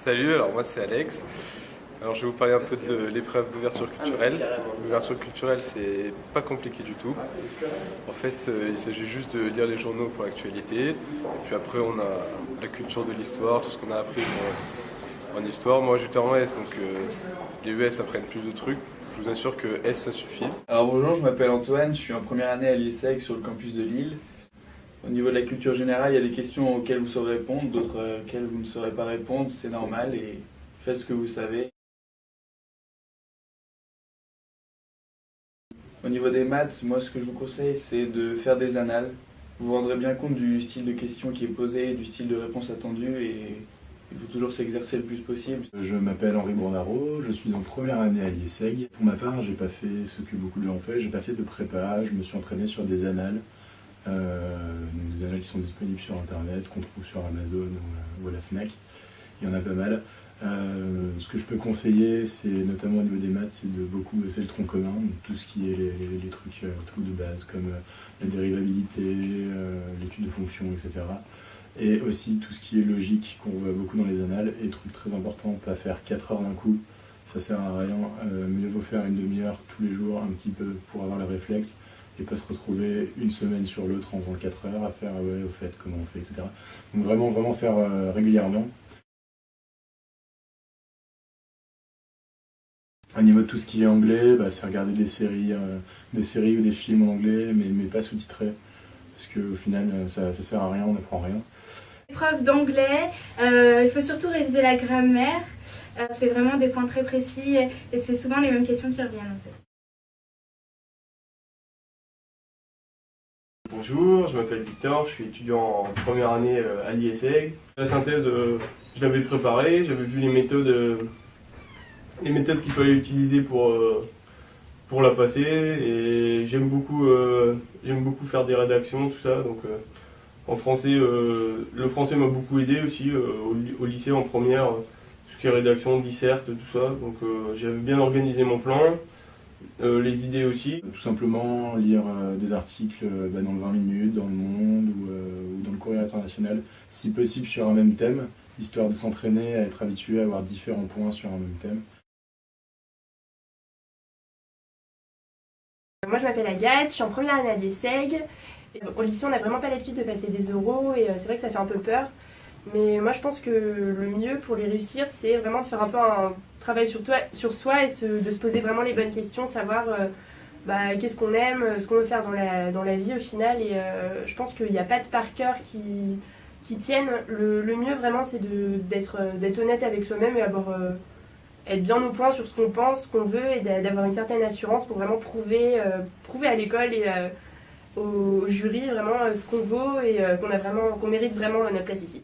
Salut, alors moi c'est Alex. Alors je vais vous parler un peu de l'épreuve d'ouverture culturelle. L'ouverture culturelle c'est pas compliqué du tout. En fait il s'agit juste de lire les journaux pour l'actualité. Et puis après on a la culture de l'histoire, tout ce qu'on a appris en histoire. Moi j'étais en S donc les ES apprennent plus de trucs. Je vous assure que S ça suffit. Alors bonjour, je m'appelle Antoine, je suis en première année à l'IESEG sur le campus de Lille. Au niveau de la culture générale, il y a des questions auxquelles vous saurez répondre, d'autres auxquelles vous ne saurez pas répondre, c'est normal et faites ce que vous savez. Au niveau des maths, moi ce que je vous conseille c'est de faire des annales. Vous vous rendrez bien compte du style de question qui est posé, du style de réponse attendue et il faut toujours s'exercer le plus possible. Je m'appelle Henri Bournaro, je suis en première année à l'IESEG. Pour ma part, j'ai pas fait ce que beaucoup de gens ont fait, j'ai pas fait de prépa, je me suis entraîné sur des annales. Des annales qui sont disponibles sur internet, qu'on trouve sur Amazon ou à la Fnac. Il y en a pas mal. Ce que je peux conseiller, c'est notamment au niveau des maths, c'est de beaucoup bosser le tronc commun, donc tout ce qui est les trucs de base comme la dérivabilité, l'étude de fonctions, etc. Et aussi tout ce qui est logique qu'on voit beaucoup dans les annales. Et truc très important, pas faire 4 heures d'un coup, ça sert à rien. Mieux vaut faire une demi-heure tous les jours, un petit peu pour avoir le réflexe et pas se retrouver une semaine sur l'autre en faisant 4 heures à faire ouais, au fait, comment on fait, etc. Donc vraiment faire régulièrement. Au niveau de tout ce qui est anglais, c'est regarder des séries ou des films en anglais, mais pas sous-titrés, parce qu'au final, ça sert à rien, on n'apprend rien. Épreuve d'anglais, il faut surtout réviser la grammaire. C'est vraiment des points très précis et c'est souvent les mêmes questions qui reviennent en fait. Bonjour, je m'appelle Victor, je suis étudiant en première année à l'IESEG. La synthèse, je l'avais préparée, j'avais vu les méthodes qu'il fallait utiliser pour la passer et j'aime beaucoup faire des rédactions, tout ça. Donc en français, le français m'a beaucoup aidé aussi au lycée en première, tout ce qui est rédaction, disserte, tout ça. Donc j'avais bien organisé mon plan. Les idées aussi. Tout simplement lire des articles dans le 20 minutes, dans Le Monde ou dans le Courrier international, si possible sur un même thème, histoire de s'entraîner à être habitué à avoir différents points sur un même thème. Moi je m'appelle Agathe, je suis en première année à l'IESEG. Au lycée on n'a vraiment pas l'habitude de passer des oraux et c'est vrai que ça fait un peu peur. Mais moi je pense que le mieux pour les réussir c'est vraiment de faire un peu un travail sur soi et de se poser vraiment les bonnes questions, savoir qu'est-ce qu'on aime, ce qu'on veut faire dans la vie au final. Et je pense qu'il n'y a pas de par cœur qui tienne. Le mieux vraiment c'est d'être honnête avec soi-même et être bien au point sur ce qu'on pense, ce qu'on veut et d'avoir une certaine assurance pour vraiment prouver à l'école et au jury vraiment ce qu'on vaut et qu'on mérite vraiment notre place ici.